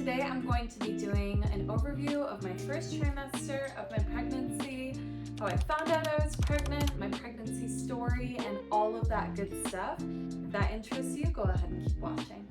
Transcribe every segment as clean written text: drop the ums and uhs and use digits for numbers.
today I'm going to be doing an overview of my first trimester of my pregnancy, how I found out I was pregnant, my pregnancy story, and all of that good stuff. If that interests you, go ahead and keep watching.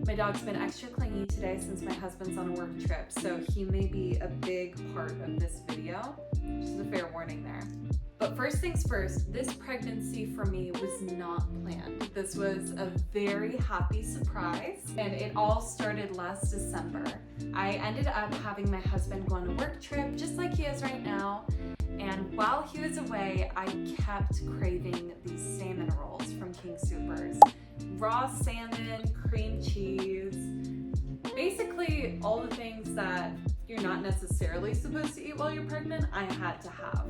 My dog's been extra clingy today since my husband's on a work trip, so he may be a big part of this video. Just a fair warning there. But first things first, this pregnancy for me was not planned. This was a very happy surprise, and it all started last December. I ended up having my husband go on a work trip, just like he is right now, and while he was away, I kept craving these salmon rolls from King Soopers. Raw salmon, cream cheese, basically all the things that you're not necessarily supposed to eat while you're pregnant, I had to have.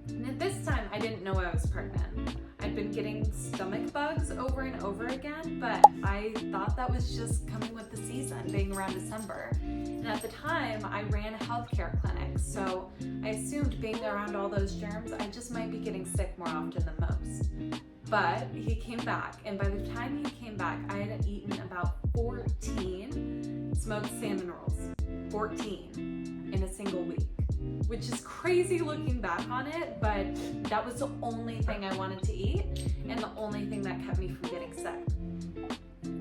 And at this time, I didn't know I was pregnant. I'd been getting stomach bugs over and over again, but I thought that was just coming with the season, being around December. And at the time, I ran a healthcare clinic, so I assumed being around all those germs, I just might be getting sick more often than most. But he came back, and by the time he came back, I had eaten about 14 smoked salmon rolls. 14 in a single week, which is crazy looking back on it, but that was the only thing I wanted to eat and the only thing that kept me from getting sick.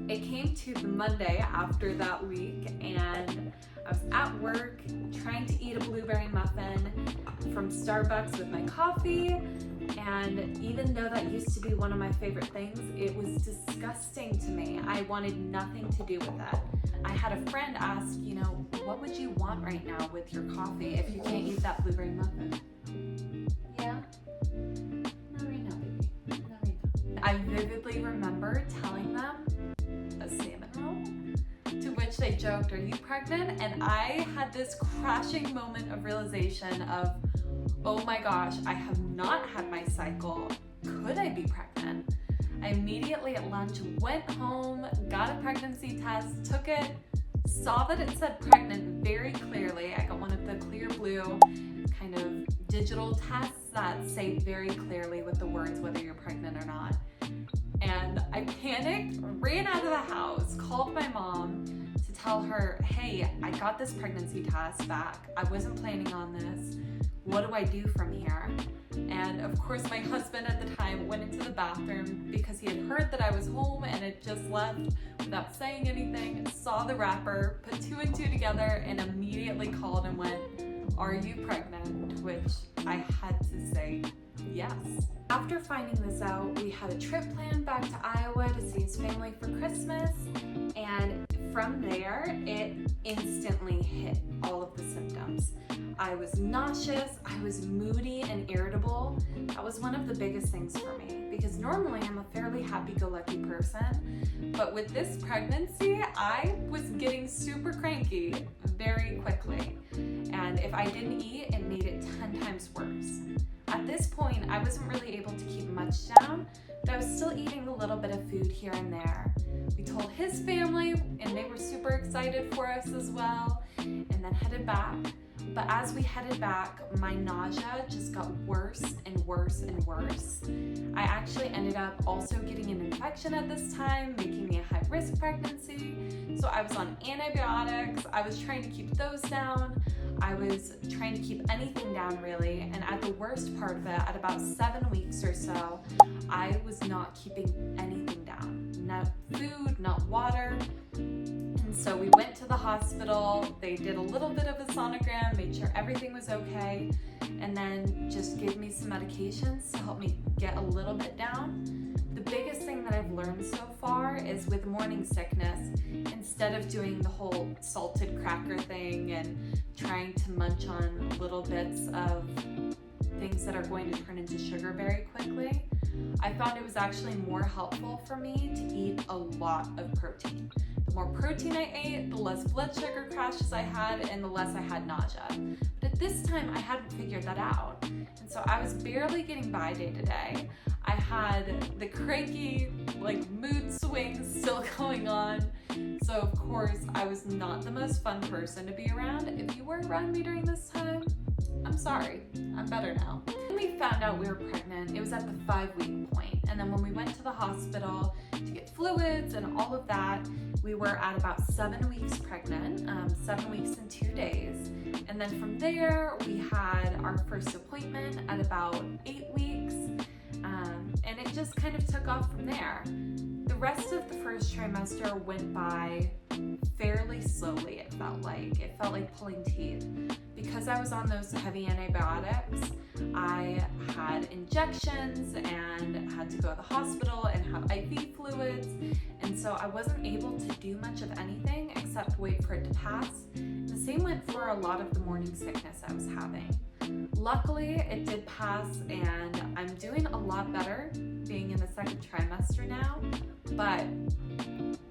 It came to the Monday after that week, and I was at work trying to eat a blueberry muffin from Starbucks with my coffee. And even though that used to be one of my favorite things, it was disgusting to me. I wanted nothing to do with that. I had a friend ask, what would you want right now with your coffee if you can't eat that blueberry muffin? Yeah? Not right now, baby. Not right now. I vividly remember telling them a salmon roll, to which they joked, "Are you pregnant?" And I had this crashing moment of realization of, oh my gosh, I have not had my cycle. Could I be pregnant? I immediately at lunch went home, got a pregnancy test, took it, saw that it said pregnant very clearly. I got one of the clear blue kind of digital tests that say very clearly with the words whether you're pregnant or not. And I panicked, ran out of the house, called my mom to tell her, hey, I got this pregnancy test back. I wasn't planning on this. What do I do from here? And of course my husband at the time went into the bathroom because he had heard that I was home and had just left without saying anything, saw the wrapper, put two and two together, and immediately called and went, "Are you pregnant?" To which I had to say yes. After finding this out, we had a trip planned back to Iowa to see his family for Christmas, and from there, it instantly hit all of the symptoms. I was nauseous, I was moody and irritable. That was one of the biggest things for me because normally I'm a fairly happy-go-lucky person, but with this pregnancy, I was getting super cranky very quickly. And if I didn't eat, it made it 10 times worse. At this point, I wasn't really able to keep much down, but I was still eating a little bit of food here and there. We told his family, and they were super excited for us as well, and then headed back. But as we headed back, my nausea just got worse and worse and worse. I actually ended up also getting an infection at this time, making me a high-risk pregnancy. So I was on antibiotics, I was trying to keep those down, I was trying to keep anything down really, and at the worst part of it, at about 7 weeks or so, I was not keeping anything down. Not food, not water. And so we went to the hospital, they did a little bit of a sonogram, made sure everything was okay, and then just gave me some medications to help me get a little bit down. The biggest thing that I've learned so far is with morning sickness, instead of doing the whole salted cracker thing and trying to munch on little bits of things that are going to turn into sugar very quickly, I found it was actually more helpful for me to eat a lot of protein. The more protein I ate, the less blood sugar crashes I had, and the less I had nausea. But at this time, I hadn't figured that out. And so I was barely getting by day to day. I had the cranky, mood swings still going on. So of course, I was not the most fun person to be around. If you were around me during this time, I'm sorry, I'm better now. When we found out we were pregnant, it was at the 5-week point. And then when we went to the hospital to get fluids and all of that, we were at about 7 weeks pregnant, 7 weeks and 2 days. And then from there, we had our first appointment at about 8 weeks. And it just kind of took off from there. The rest of the first trimester went by fairly slowly, it felt like. It felt like pulling teeth. Because I was on those heavy antibiotics, I had injections and had to go to the hospital and have IV fluids. And so I wasn't able to do much of anything except wait for it to pass. The same went for a lot of the morning sickness I was having. Luckily, it did pass and I'm doing a lot better being in the second trimester now, but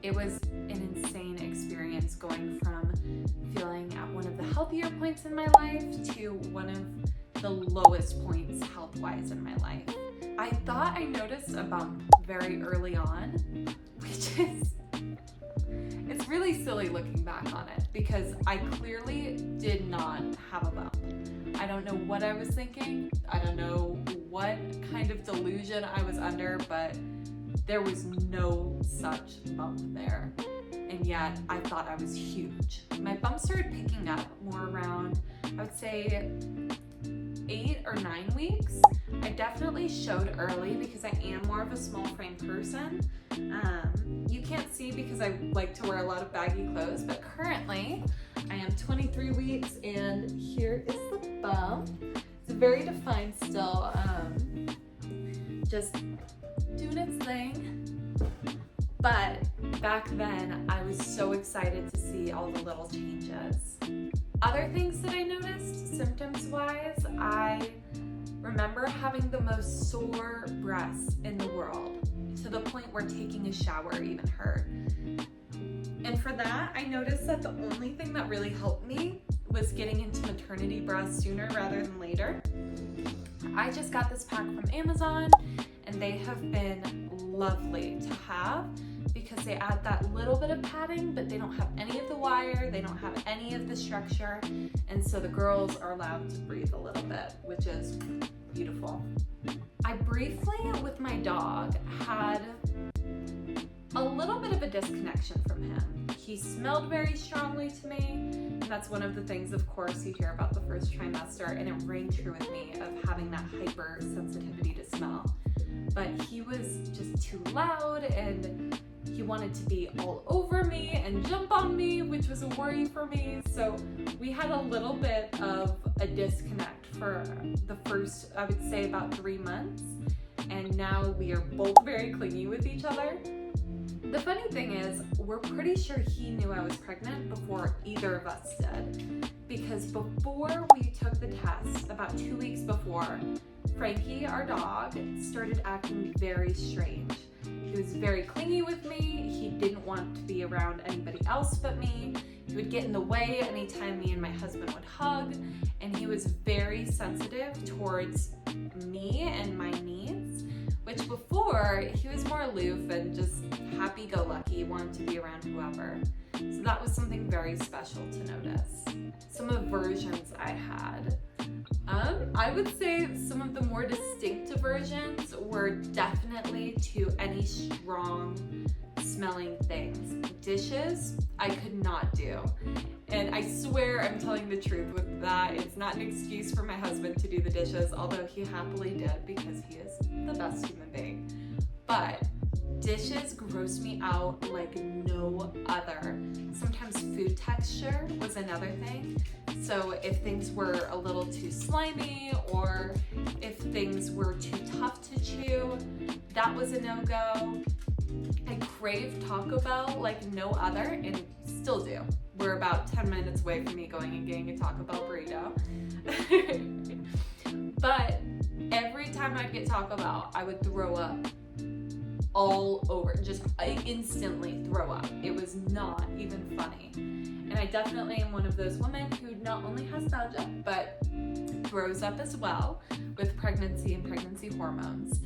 it was an insane experience going from feeling at one of the healthier points in my life to one of the lowest points health-wise in my life. I thought I noticed a bump very early on, which is, it's really silly looking back on it because I clearly did not have a bump. I don't know what I was thinking. I don't know what kind of delusion I was under, but there was no such bump there. And yet I thought I was huge. My bump started picking up more around, I would say 8 or 9 weeks. I definitely showed early because I am more of a small frame person. You can't see because I like to wear a lot of baggy clothes, but currently I am 23 weeks and here is the bump. It's very defined still, just doing its thing. But back then I was so excited to see all the little changes. Other things that I noticed symptoms-wise, I remember having the most sore breasts in the world, to the point where taking a shower even hurt. And for that, I noticed that the only thing that really helped me was getting into maternity bras sooner rather than later. I just got this pack from Amazon and they have been lovely to have because they add that little bit of padding, but they don't have any of the wire, they don't have any of the structure, and so the girls are allowed to breathe a little bit, which is beautiful. I briefly, with my dog, had a little bit of a disconnection from him. He smelled very strongly to me, and that's one of the things, of course, you hear about the first trimester, and it rang true with me of having that hypersensitivity to smell. But he was just too loud, and he wanted to be all over me and jump on me, which was a worry for me. So we had a little bit of a disconnect for the first, I would say, about 3 months. And now we are both very clingy with each other. The funny thing is, we're pretty sure he knew I was pregnant before either of us did. Because before we took the test, about 2 weeks before, Frankie, our dog, started acting very strange. He was very clingy with me. He didn't want to be around anybody else but me. He would get in the way anytime me and my husband would hug, and he was very sensitive towards me and my needs, which before he was more aloof and just happy-go-lucky, wanted to be around whoever. So that was something very special to notice. Some aversions I had. I would say some of the more distinct aversions were definitely to any strong smelling things. Dishes, I could not do. And I swear I'm telling the truth with that. It's not an excuse for my husband to do the dishes, although he happily did because he is the best human being. But dishes gross me out like no other. Sometimes food texture was another thing. So if things were a little too slimy or if things were too tough to chew, that was a no-go. I crave Taco Bell like no other and still do. We're about 10 minutes away from me going and getting a Taco Bell burrito. But every time I'd get Taco Bell, I would throw up all over, just instantly throw up. It was not even funny. And I definitely am one of those women who not only has nausea, but throws up as well with pregnancy and pregnancy hormones.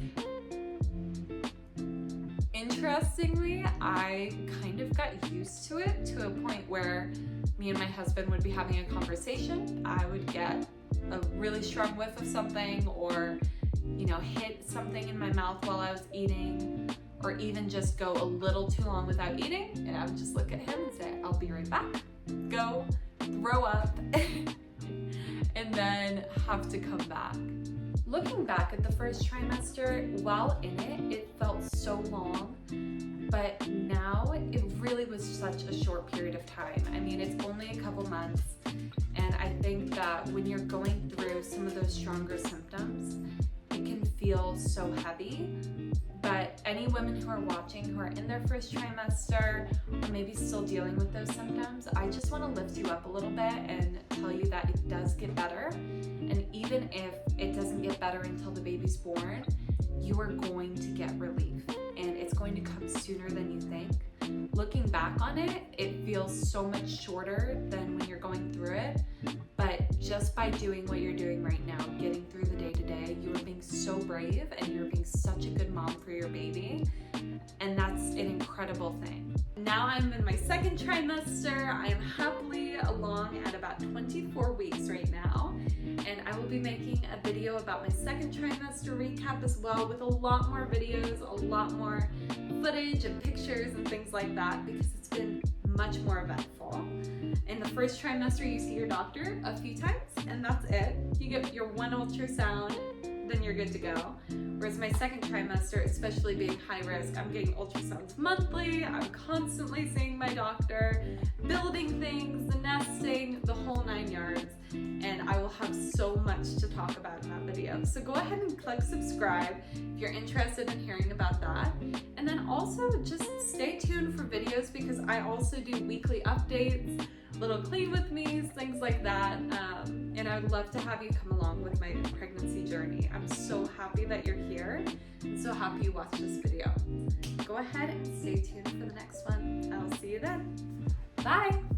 Interestingly, I kind of got used to it to a point where me and my husband would be having a conversation. I would get a really strong whiff of something, or hit something in my mouth while I was eating, or even just go a little too long without eating, and I would just look at him and say, I'll be right back, go throw up, and then have to come back. Looking back at the first trimester, while in it, it felt so long, but now it really was such a short period of time. I mean, it's only a couple months, and I think that when you're going through some of those stronger symptoms, it can feel so heavy. But any women who are watching who are in their first trimester, or maybe still dealing with those symptoms, I just want to lift you up a little bit and tell you that it does get better. And even if it doesn't get better until the baby's born, you are going to get relief, and it's going to come sooner than you think. Looking back on it, it feels so much shorter than when you're going through it, but just by doing what you're doing right now, getting through the day-to-day, you are being so brave, and you're being such a good mom for your baby, and that's an incredible thing. Now I'm in my second trimester. I am happily along at about 24 weeks right now, and I will be making a video about my second trimester recap as well, with a lot more videos, a lot more footage and pictures and things like that, because it's been much more eventful. In the first trimester, you see your doctor a few times, and that's it. You get your one ultrasound, then you're good to go. Whereas my second trimester, especially being high risk, I'm getting ultrasounds monthly, I'm constantly seeing my doctor, building things, the nesting, the whole 9 yards, and I will have so much to talk about in that video. So go ahead and click subscribe if you're interested in hearing about that. And then also just stay tuned for videos, because I also do weekly updates, little clean with me's, things like that, and I would love to have you come along with my pregnancy journey. I'm so happy that you're here, and so happy you watched this video. Go ahead and stay tuned for the next one. I'll see you then. Bye!